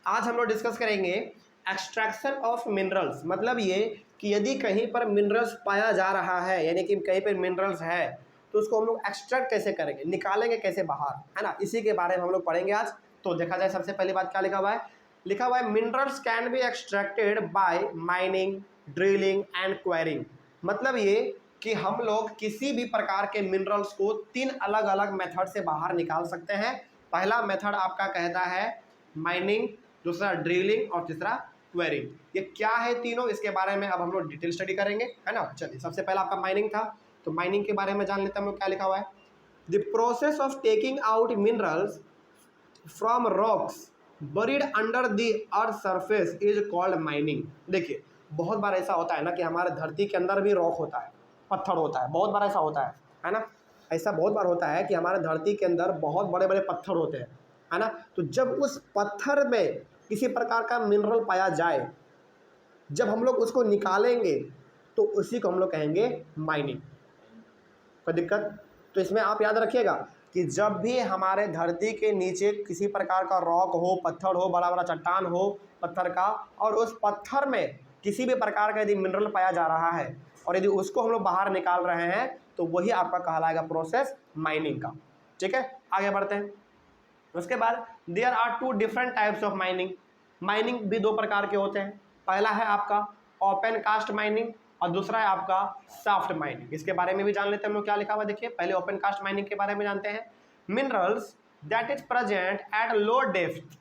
आज हम लोग डिस्कस करेंगे एक्सट्रैक्शन ऑफ मिनरल्स। मतलब ये कि यदि कहीं पर मिनरल्स पाया जा रहा है, यानी कि कहीं पर मिनरल्स है, तो उसको हम लोग एक्सट्रैक्ट कैसे करेंगे, निकालेंगे कैसे बाहर, है ना। इसी के बारे में हम लोग पढ़ेंगे आज। तो देखा जाए, सबसे पहली बात क्या लिखा हुआ है, लिखा हुआ है minerals can be extracted bye mining, drilling and quarrying. मतलब ये कि हम लोग किसी भी प्रकार के मिनरल्स को 3 अलग अलग मेथड से बाहर निकाल सकते हैं। पहला मेथड आपका कहता है माइनिंग, दूसरा ड्रिलिंग और तीसरा क्वेरिंग। ये क्या है तीनों, इसके बारे में अब हम लोग डिटेल स्टडी करेंगे, है ना। चलिए, सबसे पहला आपका माइनिंग था, तो माइनिंग के बारे में जान लेते हैं हम लोग। क्या लिखा हुआ है, the process of taking out minerals from rocks buried under the earth surface is called mining. देखिए, बहुत बार ऐसा होता है ना कि हमारे धरती के अंदर भी रॉक होता है, पत्थर होता है, बहुत बार ऐसा होता है ना। ऐसा बहुत बार होता है कि हमारे धरती के अंदर बहुत बड़े बड़े पत्थर होते हैं, है ना। तो जब उस पत्थर में किसी प्रकार का मिनरल पाया जाए, जब हम लोग उसको निकालेंगे तो उसी को हम लोग कहेंगे माइनिंग। कोई दिक्कत? तो इसमें आप याद रखिएगा कि जब भी हमारे धरती के नीचे किसी प्रकार का रॉक हो, पत्थर हो, बड़ा बड़ा चट्टान हो पत्थर का, और उस पत्थर में किसी भी प्रकार का यदि मिनरल पाया जा रहा है और यदि उसको हम लोग बाहर निकाल रहे हैं, तो वही आपका कहलाएगा प्रोसेस माइनिंग का। ठीक है, आगे बढ़ते हैं। उसके बाद there are 2 different types of mining. Mining भी 2 प्रकार के होते हैं। पहला है आपका ओपन कास्ट माइनिंग और दूसरा है आपका सॉफ्ट माइनिंग। इसके बारे में भी जान लेते हैं हम लोग। क्या लिखा हुआ देखिए, पहले ओपन कास्ट माइनिंग के बारे में जानते हैं। Minerals that is present at low depth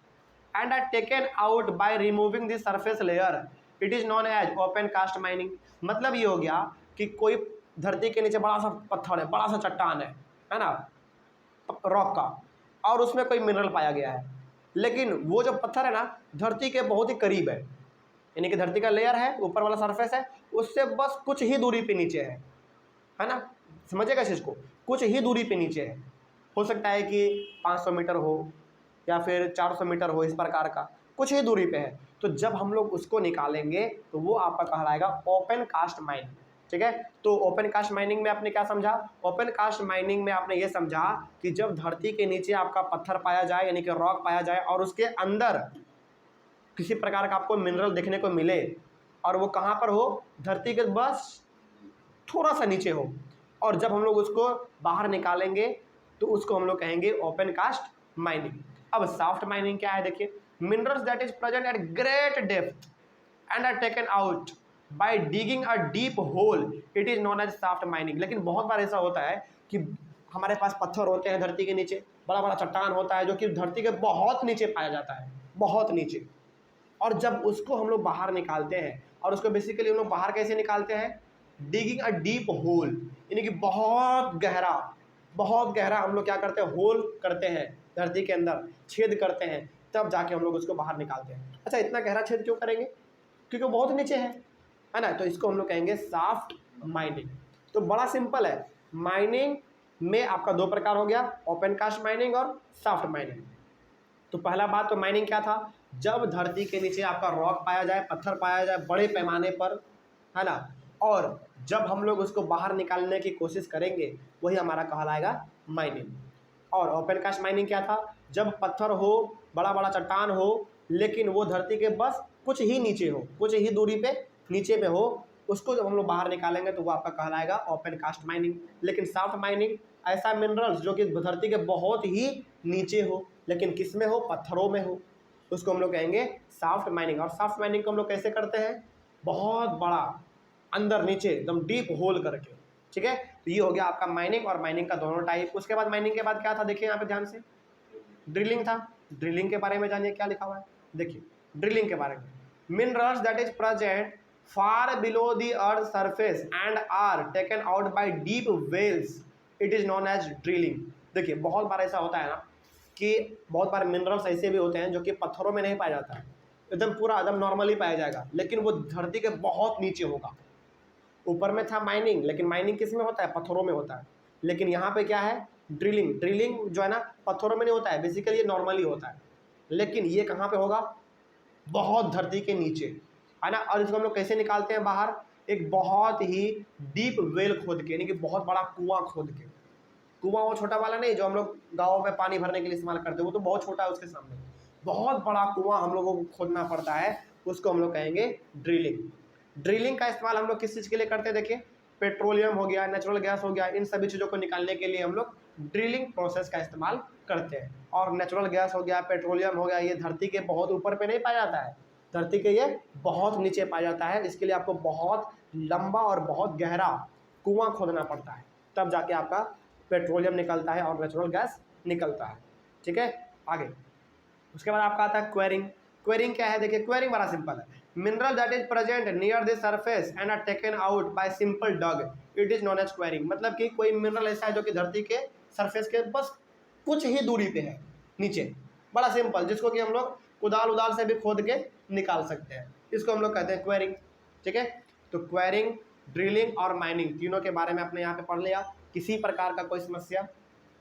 and are taken out by removing the surface layer, it is known as open cast mining. मतलब ये हो गया कि कोई धरती के नीचे बड़ा सा पत्थर है, बड़ा सा चट्टान है ना, रॉक का, और उसमें कोई मिनरल पाया गया है, लेकिन वो जो पत्थर है ना धरती के बहुत ही करीब है, यानी कि धरती का लेयर है, ऊपर वाला सरफेस है, उससे बस कुछ ही दूरी पे नीचे है ना। समझिएगा इस चीज़ को, कुछ ही दूरी पे नीचे है। हो सकता है कि 500 मीटर हो या फिर 400 मीटर हो, इस प्रकार का कुछ ही दूरी पे है। तो जब हम लोग उसको निकालेंगे तो वो आपका कहलाएगा ओपन कास्ट माइनिंग। ठीक है, तो ओपन कास्ट माइनिंग में आपने क्या समझा, ओपन कास्ट माइनिंग में आपने ये समझा कि जब धरती के नीचे आपका पत्थर पाया जाए, यानी कि रॉक पाया जाए, और उसके अंदर किसी प्रकार का आपको मिनरल देखने को मिले, और वो कहाँ पर हो, धरती के बस थोड़ा सा नीचे हो, और जब हम लोग उसको बाहर निकालेंगे तो उसको हम लोग कहेंगे ओपन कास्ट माइनिंग। अब सॉफ्ट माइनिंग क्या है देखिए, minerals that is present at great depth and are taken out by digging a deep hole, it is known as soft mining. लेकिन बहुत बार ऐसा होता है कि हमारे पास पत्थर होते हैं धरती के नीचे, बड़ा बड़ा चट्टान होता है जो कि धरती के बहुत नीचे पाया जाता है, बहुत नीचे, और जब उसको हम लोग बाहर निकालते हैं, और उसको बेसिकली हम लोग बाहर कैसे निकालते हैं, डिगिंग अ डीप होल, यानी कि बहुत गहरा हम लोग क्या करते हैं, होल करते हैं, धरती के अंदर छेद करते हैं, तब जाके हम लोग उसको बाहर निकालते हैं। अच्छा, इतना गहरा छेद क्यों करेंगे, क्योंकि वो बहुत नीचे है ना। तो इसको हम लोग कहेंगे सॉफ्ट माइनिंग। तो बड़ा सिंपल है, माइनिंग में आपका 2 प्रकार हो गया, ओपन कास्ट माइनिंग और सॉफ्ट माइनिंग। तो पहला बात तो माइनिंग क्या था, जब धरती के नीचे आपका रॉक पाया जाए, पत्थर पाया जाए बड़े पैमाने पर, है ना, और जब हम लोग उसको बाहर निकालने की कोशिश करेंगे, वही हमारा कहलाएगा माइनिंग। और ओपन कास्ट माइनिंग क्या था, जब पत्थर हो, बड़ा बड़ा चट्टान हो, लेकिन वो धरती के बस कुछ ही नीचे हो, कुछ ही दूरी पे नीचे पे हो, उसको जब हम लोग बाहर निकालेंगे तो वो आपका कहलाएगा ओपन कास्ट माइनिंग। लेकिन सॉफ्ट माइनिंग ऐसा मिनरल्स जो कि धरती के बहुत ही नीचे हो, लेकिन किस में हो, पत्थरों में हो, उसको हम लोग कहेंगे सॉफ्ट माइनिंग। और सॉफ्ट माइनिंग को हम लोग कैसे करते हैं, बहुत बड़ा अंदर नीचे एकदम डीप होल करके। ठीक है, तो ये हो गया आपका माइनिंग और माइनिंग का दोनों टाइप। उसके बाद माइनिंग के बाद क्या था देखिए यहाँ पे ध्यान से, ड्रिलिंग था। ड्रिलिंग के बारे में जानिए क्या लिखा हुआ है, देखिए ड्रिलिंग के बारे में, minerals that is present far below the earth surface and are taken out by deep wells, it is known as drilling. देखिए, बहुत बार ऐसा होता है ना कि बहुत बार मिनरल्स ऐसे भी होते हैं जो कि पत्थरों में नहीं पाया जाता है, एकदम पूरा एकदम नॉर्मली पाया जाएगा, लेकिन वो धरती के बहुत नीचे होगा। ऊपर में था माइनिंग, लेकिन माइनिंग किस में होता है, पत्थरों में होता है। लेकिन यहाँ पे क्या है, ड्रिलिंग। ड्रिलिंग जो है ना पत्थरों में नहीं होता है, बेसिकली ये नॉर्मली होता है, लेकिन ये कहाँ पे होगा, बहुत धरती के नीचे, है ना। और इसको हम लोग कैसे निकालते हैं बाहर, एक बहुत ही डीप वेल खोद के, यानी कि बहुत बड़ा कुआं खोद के। कुआं वो छोटा वाला नहीं जो हम लोग गाँव में पानी भरने के लिए इस्तेमाल करते हैं, वो तो बहुत छोटा है उसके सामने। बहुत बड़ा कुआं हम लोगों को खोदना पड़ता है, उसको हम लोग कहेंगे ड्रिलिंग। ड्रिलिंग का इस्तेमाल हम लोग किस चीज़ के लिए करते हैं? देखिए, पेट्रोलियम हो गया, नेचुरल गैस हो गया, इन सभी चीज़ों को निकालने के लिए हम लोग ड्रिलिंग प्रोसेस का इस्तेमाल करते हैं। और नेचुरल गैस हो गया, पेट्रोलियम हो गया, ये धरती के बहुत ऊपर पे नहीं पाया जाता है, धरती के ये बहुत नीचे पाया जाता है। इसके लिए आपको बहुत लंबा और बहुत गहरा कुआं खोदना पड़ता है, तब जाके आपका पेट्रोलियम निकलता है और नेचुरल गैस निकलता है। ठीक है, आगे उसके बाद आपका आता है क्वेरिंग। क्वेरिंग क्या है? देखिए, क्वेरिंग बड़ा सिंपल है। Mineral that is present near the surface and are taken out by simple dug, it is known as quarrying. मतलब कि कोई मिनरल ऐसा है जो कि धरती के सरफेस के बस कुछ ही दूरी पे है नीचे, बड़ा सिंपल, जिसको कि हम लोग कुदाल उदाल से भी खोद के निकाल सकते हैं, इसको हम लोग कहते हैं क्वेरिंग। ठीक है, तो क्वेरिंग, ड्रिलिंग और माइनिंग तीनों के बारे में आपने यहाँ पे पढ़ लिया। किसी प्रकार का कोई समस्या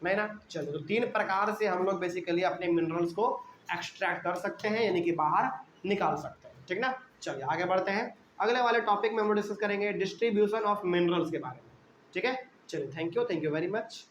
नहीं ना? चलो, तो 3 प्रकार से हम लोग बेसिकली अपने मिनरल्स को एक्सट्रैक्ट कर सकते हैं, यानी कि बाहर निकाल सकते हैं। ठीक ना? चलिए आगे बढ़ते हैं। अगले वाले टॉपिक में हम डिस्कस करेंगे डिस्ट्रीब्यूशन ऑफ मिनरल्स के बारे में। ठीक है, चलिए, थैंक यू वेरी मच।